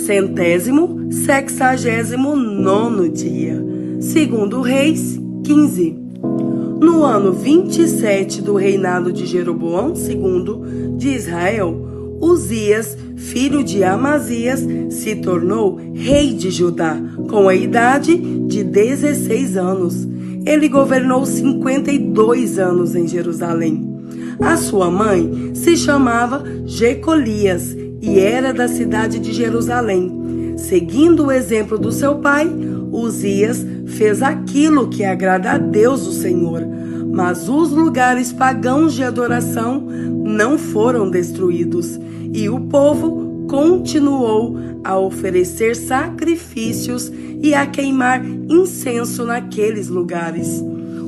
169º dia, segundo Reis 15. No ano 27 do reinado de Jeroboão II de Israel, Uzias, filho de Amazias, se tornou rei de Judá, com a idade de 16 anos. Ele governou 52 anos em Jerusalém. A sua mãe se chamava Jecolias e era da cidade de Jerusalém. Seguindo o exemplo do seu pai, Uzias fez aquilo que agrada a Deus, o Senhor, mas os lugares pagãos de adoração não foram destruídos, e o povo continuou a oferecer sacrifícios e a queimar incenso naqueles lugares.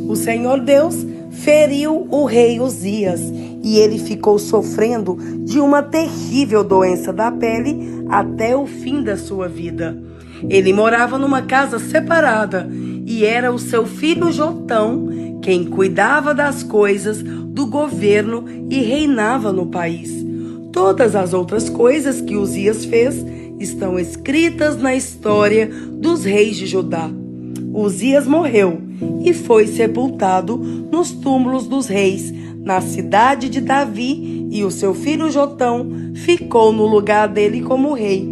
O Senhor Deus feriu o rei Uzias, e ele ficou sofrendo de uma terrível doença da pele até o fim da sua vida. Ele morava numa casa separada, e era o seu filho Jotão quem cuidava das coisas do governo e reinava no país. Todas as outras coisas que Uzias fez estão escritas na história dos reis de Judá. Uzias morreu e foi sepultado nos túmulos dos reis, na cidade de Davi, e o seu filho Jotão ficou no lugar dele como rei.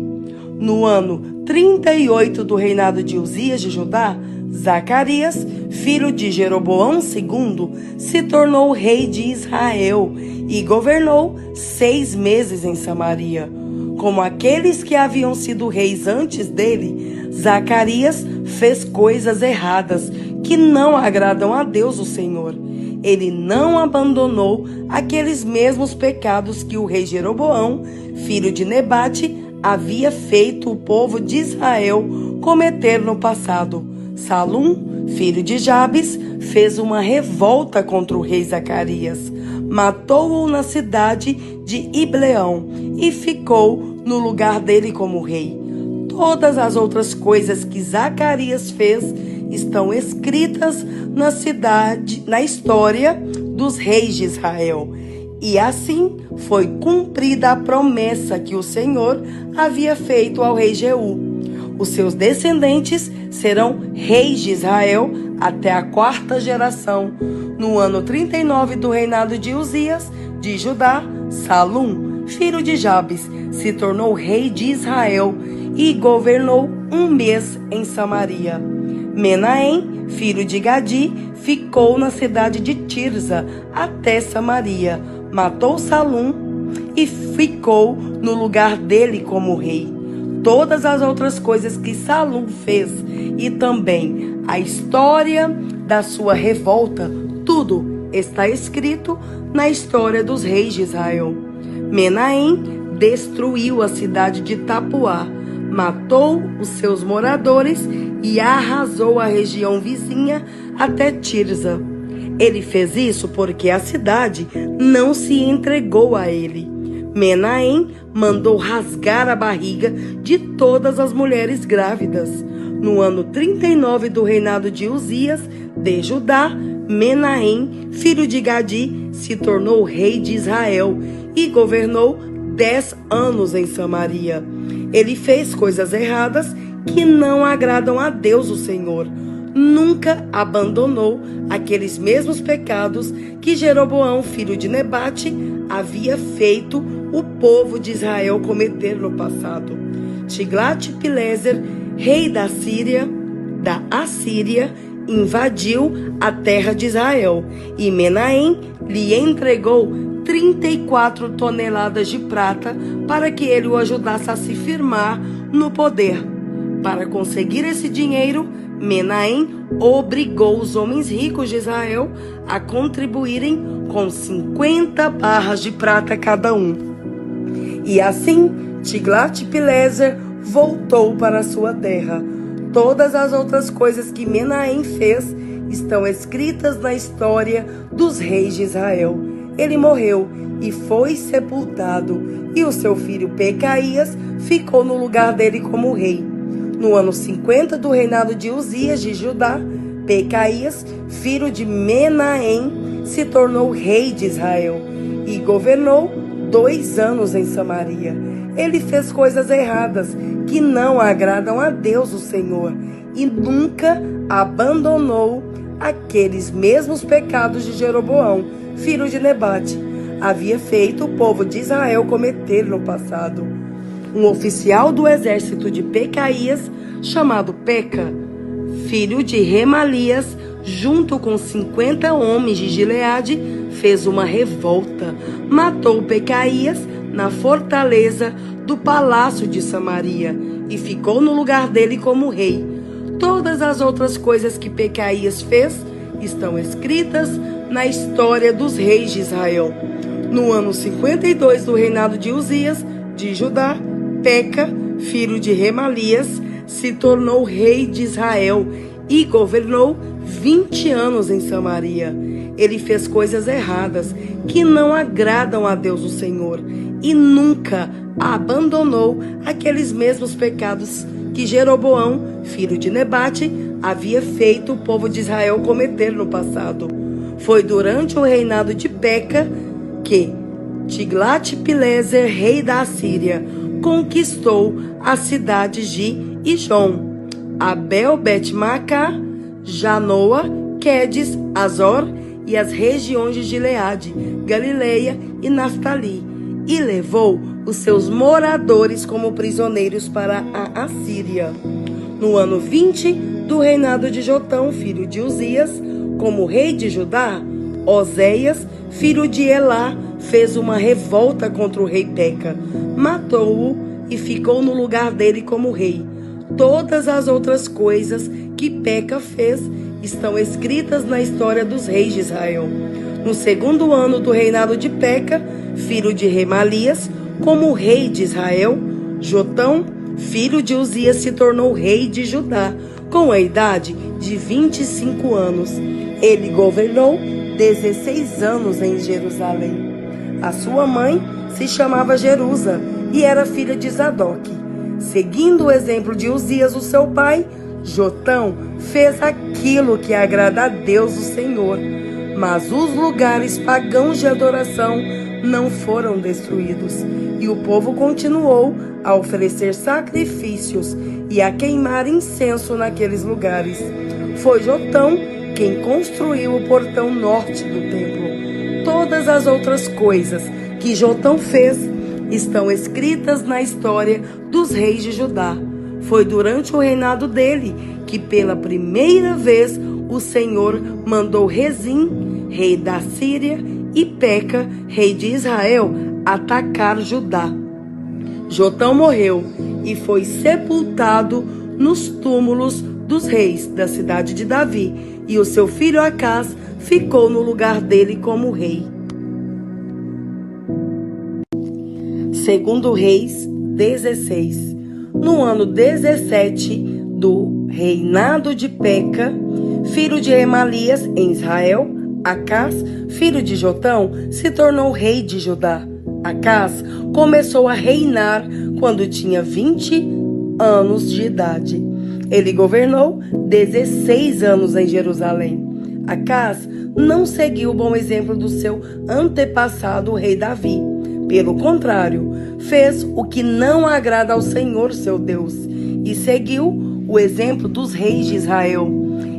No ano 38 do reinado de Uzias de Judá, Zacarias, filho de Jeroboão II, se tornou rei de Israel e governou 6 meses em Samaria. Como aqueles que haviam sido reis antes dele, Zacarias fez coisas erradas que não agradam a Deus, o Senhor. Ele não abandonou aqueles mesmos pecados que o rei Jeroboão, filho de Nebate, havia feito o povo de Israel cometer no passado. Salum, filho de Jabes, fez uma revolta contra o rei Zacarias. Matou-o na cidade de Ibleão e ficou no lugar dele como rei. Todas as outras coisas que Zacarias fez estão escritas na história dos reis de Israel. E assim foi cumprida a promessa que o Senhor havia feito ao rei Jeú. Os seus descendentes serão reis de Israel até a 4ª geração. No ano 39 do reinado de Uzias, de Judá, Salum, filho de Jabes, se tornou rei de Israel e governou 1 mês em Samaria. Menahem, filho de Gadi, ficou na cidade de Tirza até Samaria. Matou Salum e ficou no lugar dele como rei. Todas as outras coisas que Salum fez e também a história da sua revolta, tudo está escrito na história dos reis de Israel. Menahem destruiu a cidade de Tapuá, matou os seus moradores e arrasou a região vizinha até Tirza. Ele fez isso porque a cidade não se entregou a ele. Menahem mandou rasgar a barriga de todas as mulheres grávidas. No ano 39 do reinado de Uzias, de Judá, Menahem, filho de Gadi, se tornou rei de Israel e governou 10 anos em Samaria. Ele fez coisas erradas que não agradam a Deus, o Senhor. Nunca abandonou aqueles mesmos pecados que Jeroboão, filho de Nebate, havia feito o povo de Israel cometer no passado. Tiglat-Pileser, rei da Assíria, invadiu a terra de Israel e Menahem lhe entregou 34 toneladas de prata para que ele o ajudasse a se firmar no poder. Para conseguir esse dinheiro, Menahem obrigou os homens ricos de Israel a contribuírem com 50 barras de prata cada um. E assim, Tiglat-Pileser voltou para sua terra. Todas as outras coisas que Menahem fez estão escritas na história dos reis de Israel. Ele morreu e foi sepultado, e o seu filho Pecaías ficou no lugar dele como rei. No ano 50 do reinado de Uzias de Judá, Pecaías, filho de Menahem, se tornou rei de Israel e governou 2 anos em Samaria. Ele fez coisas erradas que não agradam a Deus, o Senhor, e nunca abandonou aqueles mesmos pecados de Jeroboão, filho de Nebate, havia feito o povo de Israel cometer no passado. Um oficial do exército de Pecaías, chamado Peca, filho de Remalias, junto com 50 homens de Gileade, fez uma revolta, matou Pecaías na fortaleza do palácio de Samaria e ficou no lugar dele como rei. Todas as outras coisas que Pecaías fez estão escritas na história dos reis de Israel. No ano 52 do reinado de Uzias, de Judá, Peca, filho de Remalias, se tornou rei de Israel e governou 20 anos em Samaria. Ele fez coisas erradas que não agradam a Deus o Senhor e nunca abandonou aqueles mesmos pecados que Jeroboão, filho de Nebate, havia feito o povo de Israel cometer no passado. Foi durante o reinado de Peca que Tiglat-Pileser, rei da Assíria, conquistou as cidades de Ijon, Abel-Bet-Maacá, Janoa, Quedes, Azor e as regiões de Gileade, Galileia e Naftali, e levou os seus moradores como prisioneiros para a Assíria. No ano 20 do reinado de Jotão, filho de Uzias, como rei de Judá, Oséias, filho de Elá, fez uma revolta contra o rei Peca, matou-o e ficou no lugar dele como rei. Todas as outras coisas que Peca fez estão escritas na história dos reis de Israel. No segundo ano do reinado de Peca, filho de Remalias, como rei de Israel, Jotão, filho de Uzias, se tornou rei de Judá, com a idade de 25 anos. Ele governou 16 anos em Jerusalém. A sua mãe se chamava Jerusa e era filha de Zadoque. Seguindo o exemplo de Uzias, o seu pai, Jotão fez aquilo que agrada a Deus o Senhor, mas os lugares pagãos de adoração não foram destruídos, e o povo continuou a oferecer sacrifícios e a queimar incenso naqueles lugares. Foi Jotão quem construiu o portão norte do templo. Todas as outras coisas que Jotão fez estão escritas na história dos reis de Judá. Foi durante o reinado dele que pela primeira vez o Senhor mandou Rezim, rei da Síria, e Peca, rei de Israel, atacar Judá. Jotão morreu e foi sepultado nos túmulos dos reis da cidade de Davi, e o seu filho Acás ficou no lugar dele como rei. Segundo Reis 16. No ano 17 do reinado de Peca, filho de Remalias, em Israel, Acás, filho de Jotão, se tornou rei de Judá. Acás começou a reinar quando tinha 20 anos de idade. Ele governou 16 anos em Jerusalém. Acás não seguiu o bom exemplo do seu antepassado, o rei Davi. Pelo contrário, fez o que não agrada ao Senhor, seu Deus, e seguiu o exemplo dos reis de Israel.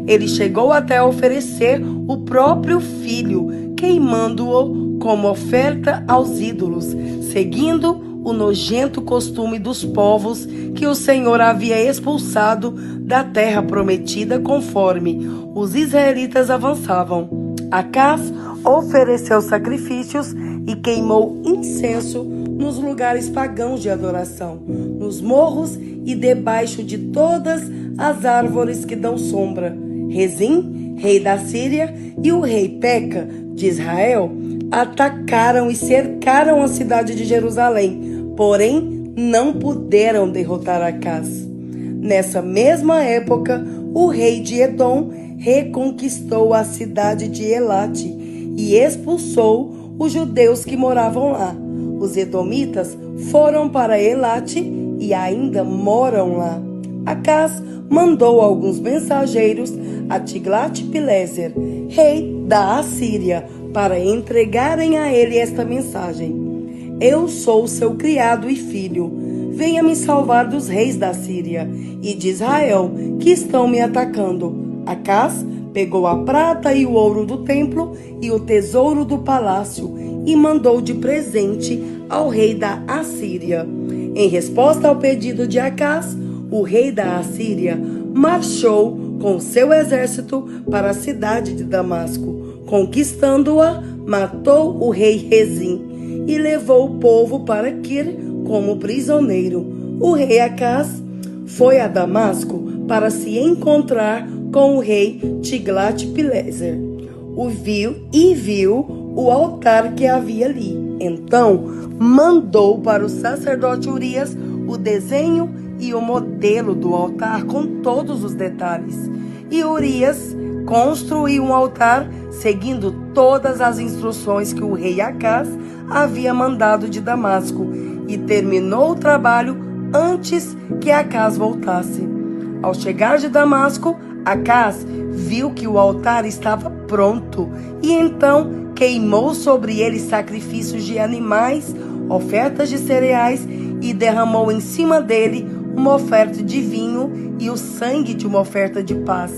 Ele chegou até a oferecer o próprio filho, queimando-o como oferta aos ídolos, seguindo o nojento costume dos povos que o Senhor havia expulsado da terra prometida conforme os israelitas avançavam. Acás ofereceu sacrifícios e queimou incenso nos lugares pagãos de adoração, nos morros e debaixo de todas as árvores que dão sombra. Rezim, rei da Síria, e o rei Peca, de Israel, atacaram e cercaram a cidade de Jerusalém, porém não puderam derrotar Acás. Nessa mesma época, o rei de Edom reconquistou a cidade de Elate e expulsou os judeus que moravam lá. Os edomitas foram para Elate e ainda moram lá. Acás mandou alguns mensageiros a Tiglat-Pileser, rei da Assíria, para entregarem a ele esta mensagem: Eu sou seu criado e filho. venha me salvar dos reis da Síria e de Israel, que estão me atacando. Acás pegou a prata e o ouro do templo e o tesouro do palácio e mandou de presente ao rei da Assíria. Em resposta ao pedido de Acás, o rei da Assíria marchou com seu exército para a cidade de Damasco. Conquistando-a, matou o rei Rezim e levou o povo para Quir como prisioneiro. O rei Acás foi a Damasco para se encontrar com o rei Tiglat-Pileser. Viu o altar que havia ali. Então mandou para o sacerdote Urias o desenho e o modelo do altar com todos os detalhes. E Urias construiu um altar seguindo todas as instruções que o rei Acás havia mandado de Damasco e terminou o trabalho antes que Acás voltasse. Ao chegar de Damasco, Acás viu que o altar estava pronto e então queimou sobre ele sacrifícios de animais, ofertas de cereais e derramou em cima dele uma oferta de vinho e o sangue de uma oferta de paz.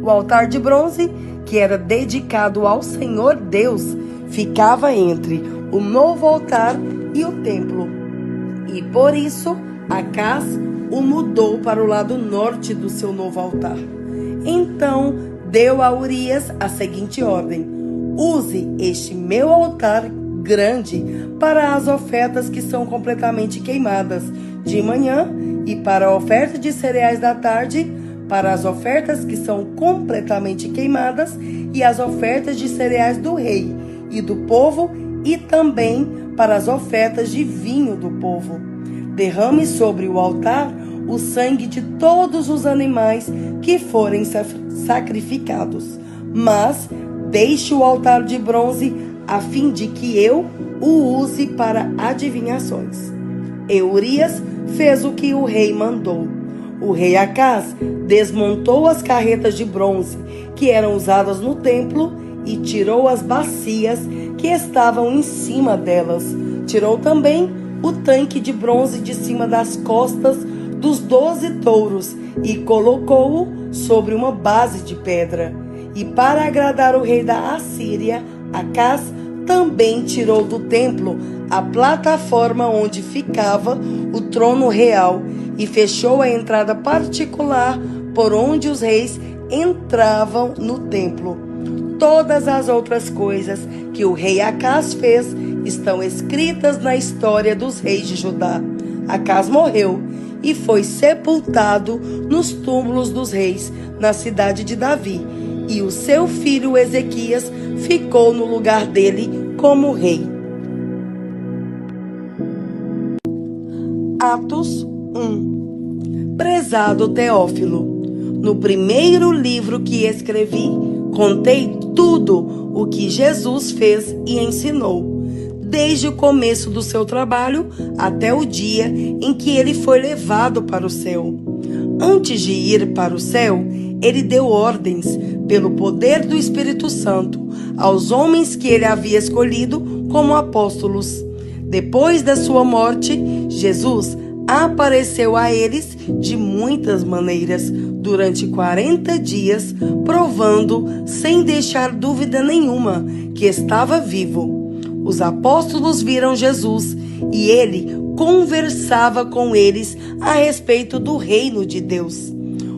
O altar de bronze, que era dedicado ao Senhor Deus, ficava entre o novo altar e o templo. E por isso, Acás o mudou para o lado norte do seu novo altar. Então deu a Urias a seguinte ordem: use este meu altar grande para as ofertas que são completamente queimadas de manhã e para a oferta de cereais da tarde, para as ofertas que são completamente queimadas e as ofertas de cereais do rei e do povo e também para as ofertas de vinho do povo. Derrame sobre o altar o sangue de todos os animais que forem sacrificados, mas deixe o altar de bronze a fim de que eu o use para adivinhações. E Urias fez o que o rei mandou. O rei Acás desmontou as carretas de bronze que eram usadas no templo e tirou as bacias que estavam em cima delas. Tirou também o tanque de bronze de cima das costas dos 12 touros e colocou-o sobre uma base de pedra. E para agradar o rei da Assíria, Acás também tirou do templo a plataforma onde ficava o trono real e fechou a entrada particular por onde os reis entravam no templo. Todas as outras coisas que o rei Acás fez estão escritas na história dos reis de Judá. Acás morreu e foi sepultado nos túmulos dos reis na cidade de Davi, e o seu filho Ezequias ficou no lugar dele como rei. Atos 1. Prezado Teófilo, no primeiro livro que escrevi, contei tudo o que Jesus fez e ensinou, desde o começo do seu trabalho até o dia em que ele foi levado para o céu. Antes de ir para o céu, ele deu ordens, pelo poder do Espírito Santo, aos homens que ele havia escolhido como apóstolos. Depois da sua morte, Jesus apareceu a eles de muitas maneiras durante 40 dias, provando, sem deixar dúvida nenhuma, que estava vivo. Os apóstolos viram Jesus e ele conversava com eles a respeito do reino de Deus.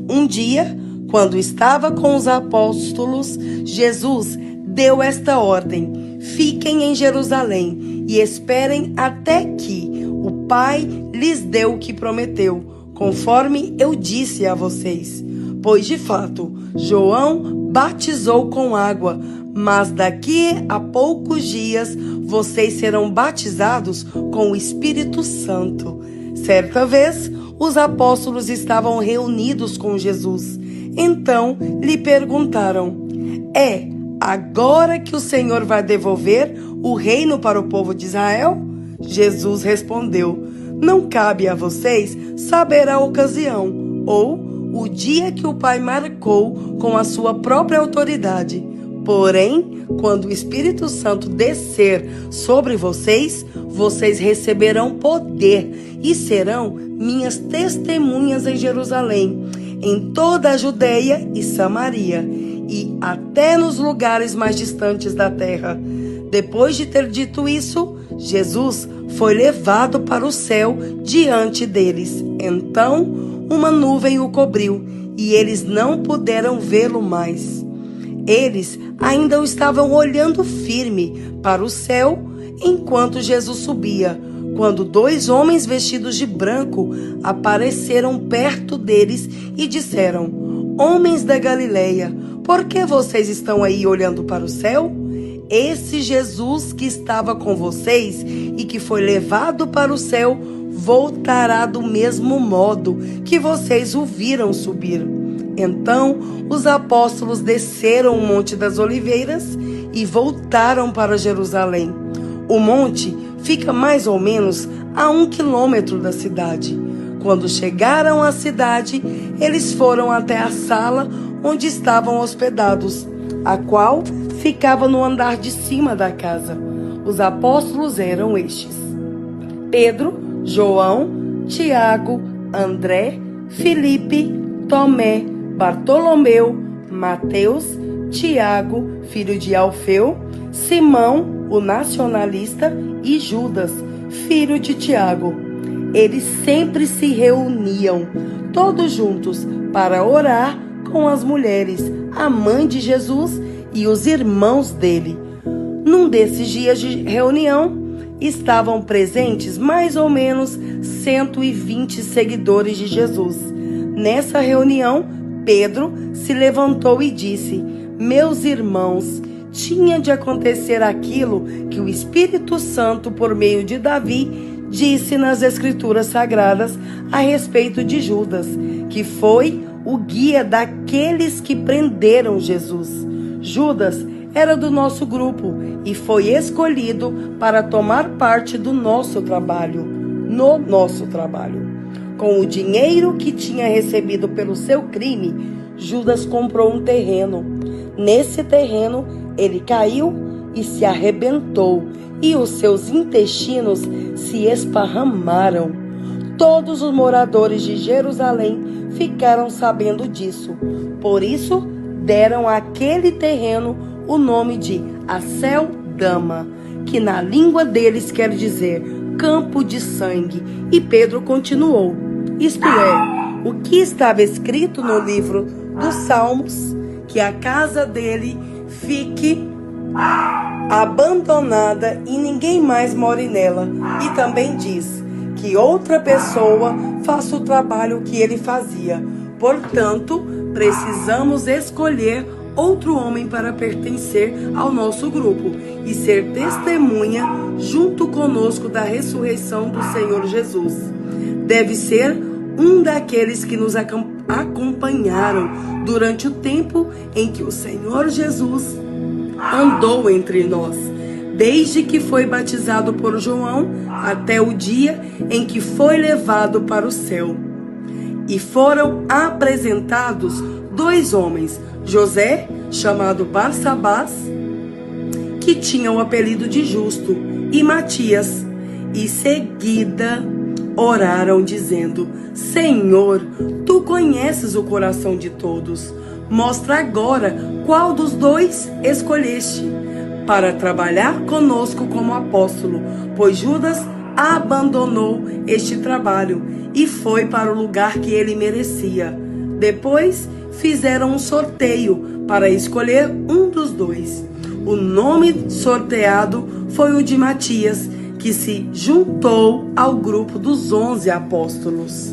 Um dia, quando estava com os apóstolos, Jesus deu esta ordem: fiquem em Jerusalém e esperem até que o Pai lhes dê o que prometeu, conforme eu disse a vocês. Pois, de fato, João batizou com água, mas daqui a poucos dias vocês serão batizados com o Espírito Santo. Certa vez, os apóstolos estavam reunidos com Jesus. Então lhe perguntaram: é agora que o Senhor vai devolver o reino para o povo de Israel? Jesus respondeu: não cabe a vocês saber a ocasião ou o dia que o Pai marcou com a sua própria autoridade. Porém, quando o Espírito Santo descer sobre vocês, vocês receberão poder e serão minhas testemunhas em Jerusalém, em toda a Judeia e Samaria, e até nos lugares mais distantes da terra. Depois de ter dito isso, Jesus foi levado para o céu diante deles. Então, uma nuvem o cobriu, e eles não puderam vê-lo mais. Eles ainda estavam olhando firme para o céu enquanto Jesus subia, quando 2 homens vestidos de branco apareceram perto deles e disseram: Homens da Galileia, por que vocês estão aí olhando para o céu? Esse Jesus que estava com vocês e que foi levado para o céu voltará do mesmo modo que vocês o viram subir. Então os apóstolos desceram o Monte das Oliveiras e voltaram para Jerusalém. O monte fica mais ou menos a 1 quilômetro da cidade. Quando chegaram à cidade, eles foram até a sala onde estavam hospedados, a qual ficava no andar de cima da casa. Os apóstolos eram estes: Pedro, João, Tiago, André, Filipe, Tomé, Bartolomeu, Mateus, Tiago, filho de Alfeu, Simão, o nacionalista, e Judas, filho de Tiago. Eles sempre se reuniam, todos juntos, para orar com as mulheres, a mãe de Jesus e os irmãos dele. Num desses dias de reunião, estavam presentes mais ou menos 120 seguidores de Jesus. Nessa reunião, Pedro se levantou e disse: Meus irmãos, tinha de acontecer aquilo que o Espírito Santo, por meio de Davi, disse nas Escrituras Sagradas a respeito de Judas, que foi o guia daqueles que prenderam Jesus. Judas era do nosso grupo e foi escolhido para tomar parte do nosso trabalho, no nosso trabalho. Com o dinheiro que tinha recebido pelo seu crime, Judas comprou um terreno. Nesse terreno, ele caiu e se arrebentou, e os seus intestinos se esparramaram. Todos os moradores de Jerusalém ficaram sabendo disso. Por isso, deram àquele terreno o nome de Acéldama, que na língua deles quer dizer campo de sangue. E Pedro continuou: isto é, o que estava escrito no livro dos Salmos, que a casa dele fique abandonada e ninguém mais more nela. E também diz que outra pessoa faça o trabalho que ele fazia. Portanto, precisamos escolher outro homem para pertencer ao nosso grupo e ser testemunha junto conosco da ressurreição do Senhor Jesus. Deve ser um daqueles que nos acompanharam durante o tempo em que o Senhor Jesus andou entre nós, desde que foi batizado por João até o dia em que foi levado para o céu. E foram apresentados 2 homens, José, chamado Barsabás, que tinha o apelido de Justo, e Matias. E seguida oraram dizendo: Senhor, tu conheces o coração de todos. Mostra agora qual dos 2 escolheste para trabalhar conosco como apóstolo, pois Judas abandonou este trabalho e foi para o lugar que ele merecia. Depois fizeram um sorteio para escolher um dos 2. O nome sorteado foi o de Matias, que se juntou ao grupo dos 11 apóstolos.